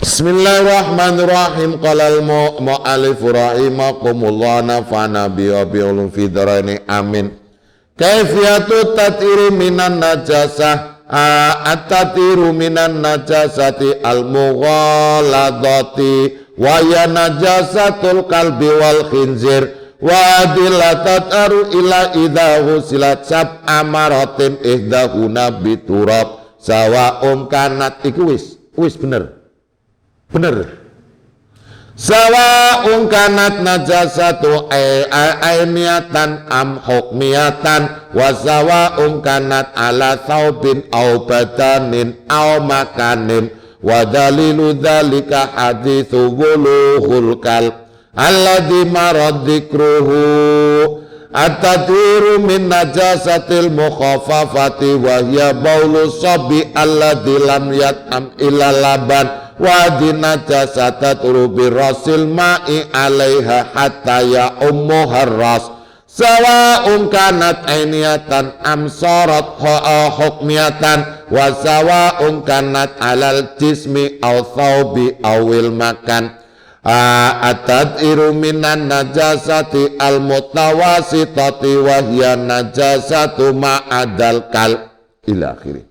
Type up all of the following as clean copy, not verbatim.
Bismillahirrahmanirrahim. Qalal mu'alif rahimakumullah nafa'ana bi'ulum fidraini amin. Kaifiyatu tatiru minan najasah at-tatiru minan najasati al-mughaladati wa ya najasatul kalbi wal khinzir wa adilla tataru ila idahu silat sab amaratin ihdahuna biturab sawa'um kanat. Iku wis bener sawa'un kanat najasatu ainiyatan am hukmiyatan wa sawa'un kanat ala thawbin aw badanin aw makanin wa dalilu dhalika hadithu wuluhul kalb alladhi marad dhikruhu at-tadhiru min najasatil mukhafafati wa hiya baulu sabi alladhi lam yat'am illa laban wa dinajasata turubi rasil ma'i alaiha hatta ya ummu harras sawa'un kanat ainiyatan am sarat hukmiyatan wa sawa'un kanat alal jismi aw thawbi awil makan at-tadhiru minan najasati al mutawasitati wa hiya najasatu ma'adal kal ila akhirih.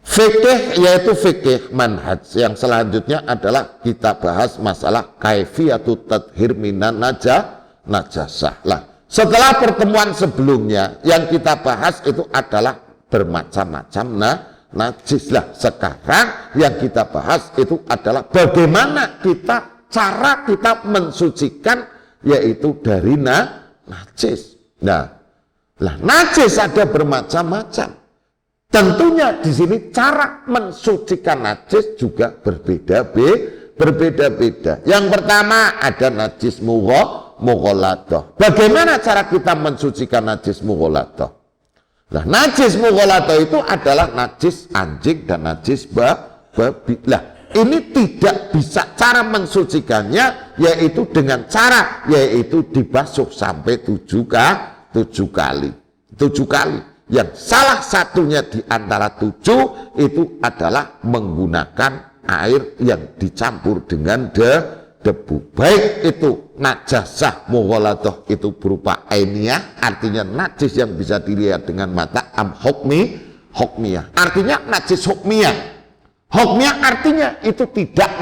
Fikih yaitu fikih manhaj. Yang selanjutnya adalah kita bahas masalah kaifiyatu tadhir minan najasah. Lah, setelah pertemuan sebelumnya yang kita bahas itu adalah bermacam-macam najis. Lah, sekarang yang kita bahas itu adalah bagaimana cara kita mensucikan yaitu dari najis. Nah, najis ada bermacam-macam. Tentunya di sini cara mensucikan najis juga berbeda-beda. Yang pertama ada najis mughaladah. Bagaimana cara kita mensucikan najis mughaladah? Nah, najis mughaladah itu adalah najis anjing dan najis babi. Lah, ini tidak bisa cara mensucikannya yaitu dengan cara yaitu dibasuh sampai 7 kali. Yang salah satunya di antara 7 itu adalah menggunakan air yang dicampur dengan debu. Baik itu najasah mughaladah itu berupa ainiyah, artinya najis yang bisa dilihat dengan mata, am hukmiyah. Artinya najis hukmiyah. Hukmiyah artinya itu tidak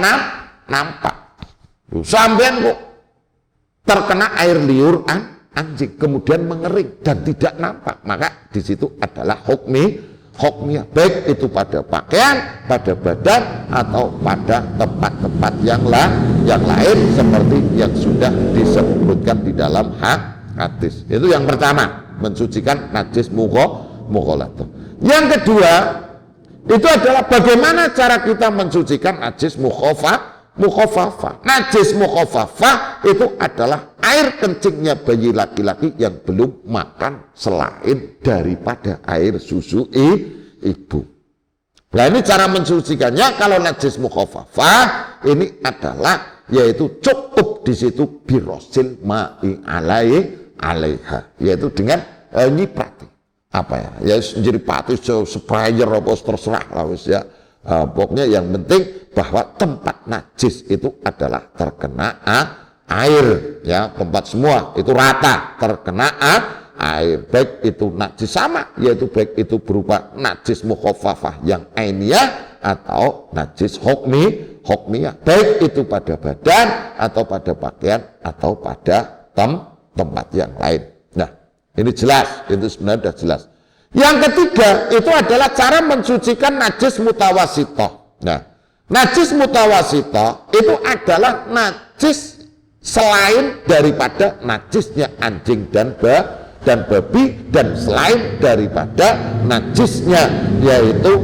nampak. Sampean kok terkena air liur anjing kemudian mengering dan tidak nampak, maka di situ adalah hukmiyah, baik itu pada pakaian, pada badan atau pada tempat-tempat yang lain seperti yang sudah disebutkan di dalam hadis. Itu yang pertama, mensucikan najis mughaladah. Yang kedua itu adalah bagaimana cara kita mensucikan najis mukhafafah. Najis mukhafafah itu adalah air kencingnya bayi laki-laki yang belum makan selain daripada air susu ibu. Nah, ini cara mensucikannya. Kalau najis mukhafafah ini adalah yaitu cukup di situ birosil ma'i alaiha, yaitu dengan nyiprati ya nyiprat sprayer apa terserah lah wis ya. Pokoknya yang penting bahwa tempat najis itu adalah terkena air, ya, tempat semua itu rata terkena air, baik itu najis sama, yaitu baik itu berupa najis mukhafafah yang ainiyah atau najis hukmiyah, baik itu pada badan atau pada pakaian atau pada tempat yang lain. Nah, ini jelas, itu sebenarnya sudah jelas. Yang ketiga itu adalah cara mensucikan najis mutawasithah. Nah, najis mutawasithah itu adalah najis selain daripada najisnya anjing dan babi, dan selain daripada najisnya yaitu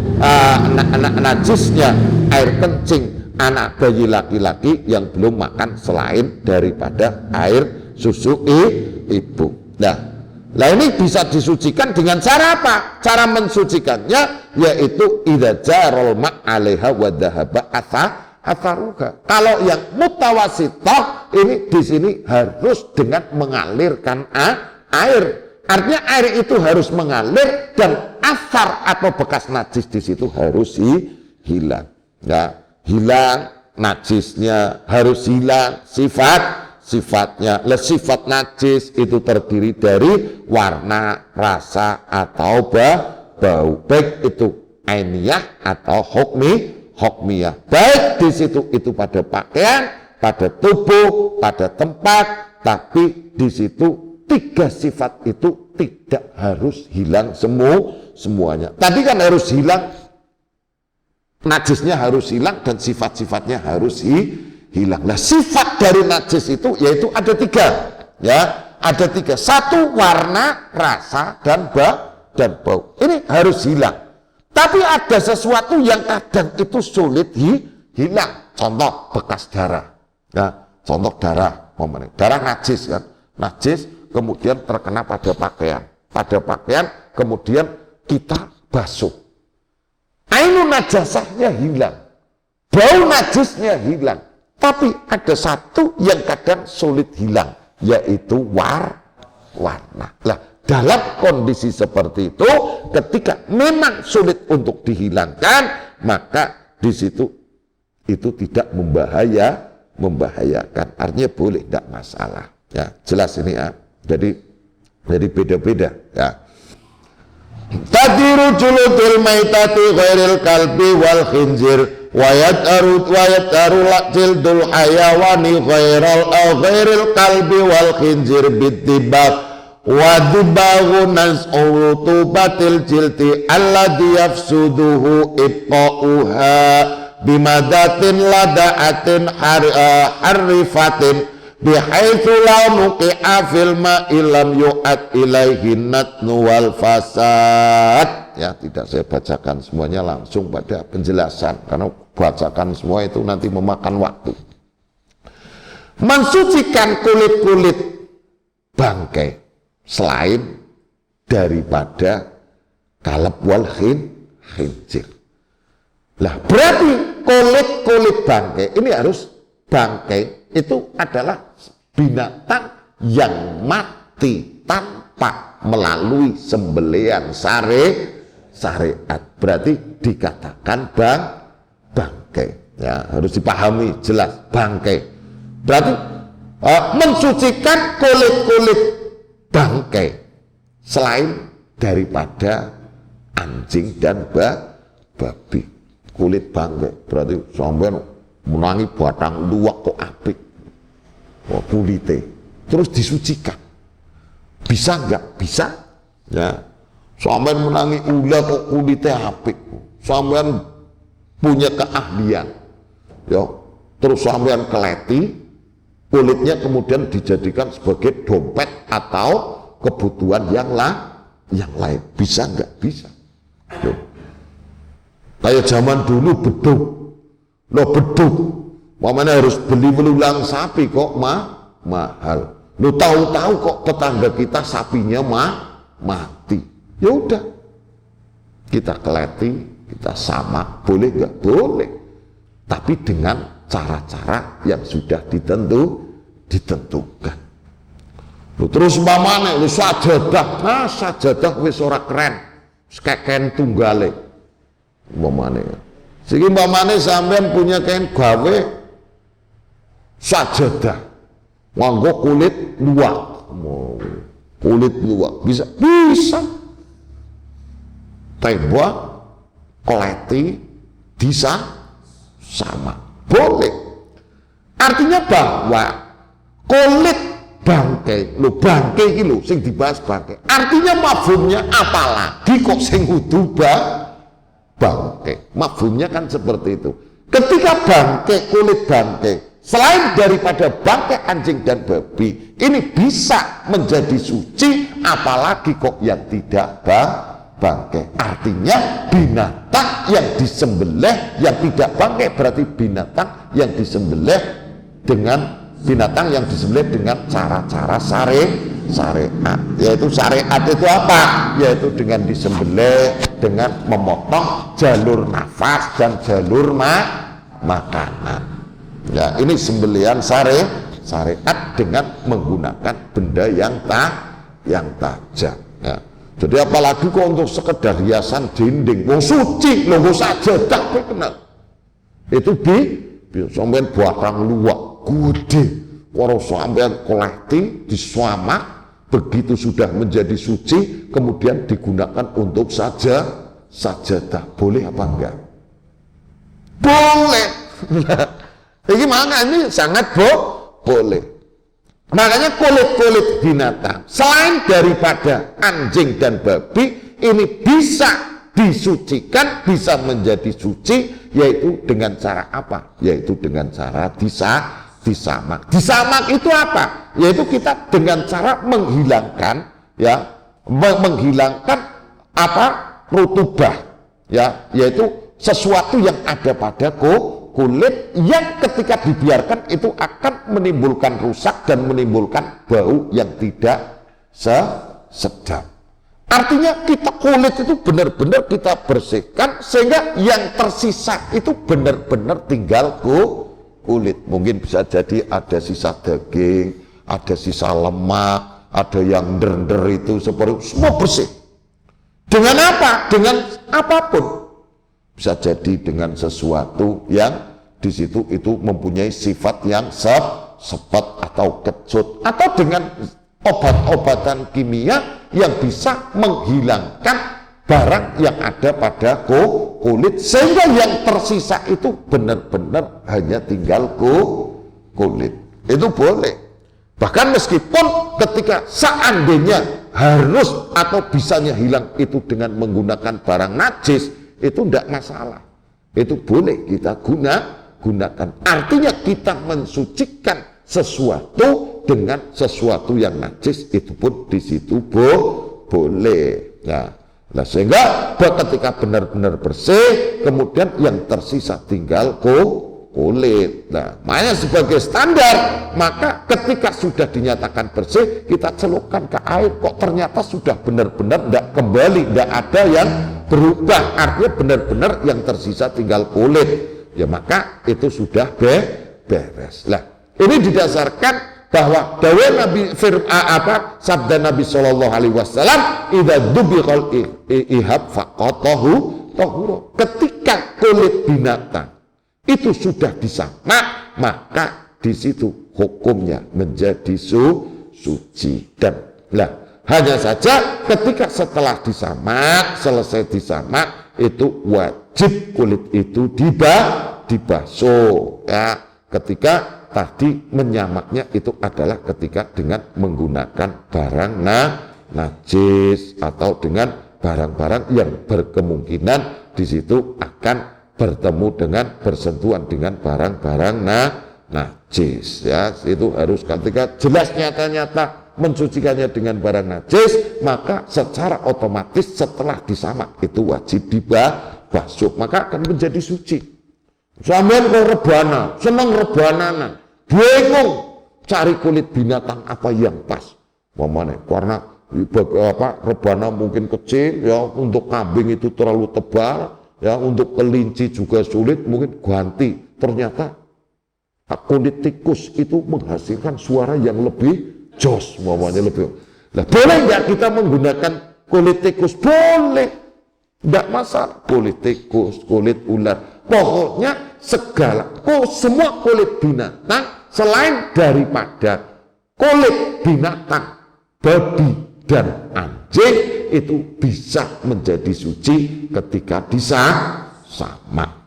najisnya air kencing anak bayi laki-laki yang belum makan selain daripada air susu ibu. Nah, ini bisa disucikan dengan cara apa? Cara mensucikannya yaitu idza jarol ma' 'alaiha wa dhahaba atharuha. Kalau yang mutawasithah ini di sini harus dengan mengalirkan air. Artinya air itu harus mengalir dan asar atau bekas najis di situ harus hilang. ya, hilang najisnya, harus hilang sifatnya. Sifat najis itu terdiri dari warna, rasa, atau bau, baik itu ainiyah atau hukmiyah. Baik di situ itu pada pakaian, pada tubuh, pada tempat, tapi di situ 3 sifat itu tidak harus hilang semuanya. Tadi kan harus hilang, najisnya harus hilang dan sifat-sifatnya harus hilang. Nah, sifat dari najis itu yaitu ada 3, ya, ada 3. 1 warna, rasa, dan bau. Ini harus hilang. Tapi ada sesuatu yang kadang itu sulit hilang. Contoh bekas darah. Ya, contoh darah, darah najis kan, najis kemudian terkena pada pakaian. Pada pakaian kemudian kita basuh. Ainun najasahnya hilang, bau najisnya hilang. Tapi ada satu yang kadang sulit hilang, yaitu warna. Lah, dalam kondisi seperti itu, ketika memang sulit untuk dihilangkan, maka di situ itu tidak membahayakan. Artinya boleh, tidak masalah. Ya, jelas ini ya. Jadi beda-beda ya. Tadiru juludul maitati ghairil kalbi wal khinzir wa yataru jildul hayawani ghairil kalbi wal khinzir bitibak wa dibahu nas'u tubatil jilti alladhi yafsuduhu ibqa'uha bimadatin lada'atin harrifatin bihaitsu law nuqi'a fil ma'i lam yu'ad ilaihi natnu wal fasad. Ya, tidak saya bacakan semuanya, langsung pada penjelasan karena bacakan semua itu nanti memakan waktu. Mensucikan kulit-kulit bangkai selain daripada kalab wal khinzir. Lah, berarti kulit-kulit bangkai ini harus, bangkai itu adalah binatang yang mati tanpa melalui sembelian syariat. Berarti dikatakan bangkai. Ya, harus dipahami jelas bangkai. Berarti mensucikan kulit-kulit bangkai selain daripada anjing dan babi. Kulit bangkai berarti sampai menangi batang luwak kok apik, kulite terus disucikan, bisa nggak? Bisa ya. Sampean menangi ular kok kulite apik, sampean punya keahlian ya, terus sampean keleti kulitnya kemudian dijadikan sebagai dompet atau kebutuhan yang lain, bisa nggak? Bisa ya. Kayak zaman dulu beduk, mamanya harus beli belulang sapi kok mahal. Lo tahu-tahu kok tetangga kita sapinya mati. Ya udah, kita keleti, kita samak, boleh nggak? Boleh. Tapi dengan cara-cara yang sudah ditentukan. Lo terus mamane lo sajadah, sajadah wis ora keren, keken tunggale. Mamane. Sehingga mamane sampean punya kain gawe sajadah nganggo kulit luwak. Kulit luwak bisa tembok koleti bisa sama, boleh. Artinya bahwa kulit bangkai, bangkai iki lho sing dibahas bangkai. Artinya mafhumnya apalagi kok sing kudu bangkai. Mafhumnya kan seperti itu. Ketika bangkai, kulit bangkai selain daripada bangkai anjing dan babi ini bisa menjadi suci, apalagi kok yang tidak bangkai. Artinya binatang yang disembelih yang tidak bangkai berarti binatang yang disembelih dengan cara-cara syariat. Yaitu syariat itu apa? Yaitu dengan disembelih, dengan memotong jalur nafas dan jalur makanan. Ya, ini sembelihan syariat dengan menggunakan benda yang tajam. Ya. Jadi apalagi kok untuk sekedar hiasan dinding, suci, logo saja tak kenal. Itu sampean barang luwak gede karo sampean kolekti diswamak, begitu sudah menjadi suci kemudian digunakan untuk sajadah. Boleh apa enggak? Boleh. Ini makanya ini sangat boleh. Makanya kulit-kulit binatang selain daripada anjing dan babi ini bisa disucikan, bisa menjadi suci, yaitu dengan cara apa? Yaitu dengan cara disamak. Disamak itu apa? Yaitu kita dengan cara menghilangkan apa? Rutubah, yaitu sesuatu yang ada pada kulit yang ketika dibiarkan itu akan menimbulkan rusak dan menimbulkan bau yang tidak sedap. Artinya kita kulit itu benar-benar kita bersihkan sehingga yang tersisa itu benar-benar tinggal kulit. Mungkin bisa jadi ada sisa daging, ada sisa lemak, ada yang der-der itu seperti itu, semua bersih. Dengan apa? Dengan apapun. Bisa jadi dengan sesuatu yang di situ itu mempunyai sifat yang sepet atau kecut, atau dengan obat-obatan kimia yang bisa menghilangkan barang yang ada pada kulit sehingga yang tersisa itu benar-benar hanya tinggal kulit. Itu boleh. Bahkan meskipun ketika seandainya harus atau bisanya hilang itu dengan menggunakan barang najis, itu tidak masalah. Itu boleh kita gunakan. Artinya kita mensucikan sesuatu dengan sesuatu yang najis, itu pun di situ boleh. Nah, sehingga ketika benar-benar bersih, kemudian yang tersisa tinggal kulit. Nah, makanya sebagai standar, maka ketika sudah dinyatakan bersih, kita celupkan ke air, kok ternyata sudah benar-benar tidak kembali, tidak ada yang berubah, artinya benar-benar yang tersisa tinggal kulit, ya maka itu sudah beres. Lah, ini didasarkan bahwa dawai Nabi sabda Nabi Shallallahu Alaihi Wasallam, idza dubiqal ihab faqatahu tahura. Ketika kulit binatang itu sudah disamak, maka di situ hukumnya menjadi suci. Dan lah, hanya saja ketika setelah disamak, selesai disamak, itu wajib kulit itu dibasuh. Ya, ketika tadi menyamaknya itu adalah ketika dengan menggunakan barang najis atau dengan barang-barang yang berkemungkinan di situ akan bertemu dengan bersentuhan dengan barang-barang najis. Ya, itu harus ketika jelas nyata-nyata mensucikannya dengan barang najis, maka secara otomatis setelah disamak itu wajib dibasuh, maka akan menjadi suci. Sampeyan kok rebana, seneng rebananan, bingung cari kulit binatang apa yang pas. Karena rebana mungkin kecil, ya untuk kambing itu terlalu tebal, ya untuk kelinci juga sulit, mungkin ganti. Ternyata kulit tikus itu menghasilkan suara yang lebih jos, lebih. Nah, boleh nggak kita menggunakan kulit tikus? Boleh, nggak masalah. Kulit tikus, kulit ular, pokoknya semua kulit binatang selain daripada kulit binatang babi dan anjing itu bisa menjadi suci ketika disamak.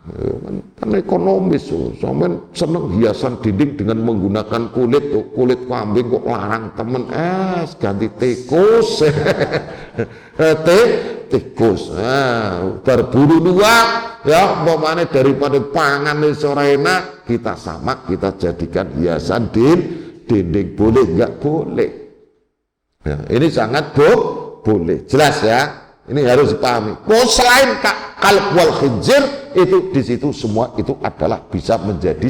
Kan ekonomis, sampean seneng hiasan dinding dengan menggunakan kulit kambing kok larang temen, ganti tikus. Tikus, berburu luar, ya umpamanya daripada pangan sore enak, kita samak, kita jadikan hiasan dinding. Boleh nggak? Boleh. Ya, ini sangat boleh, jelas ya. Ini harus dipahami. Selain kalb wal khinzir, itu di situ semua itu adalah bisa menjadi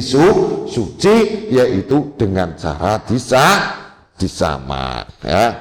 suci, yaitu dengan cara disamak. Ya.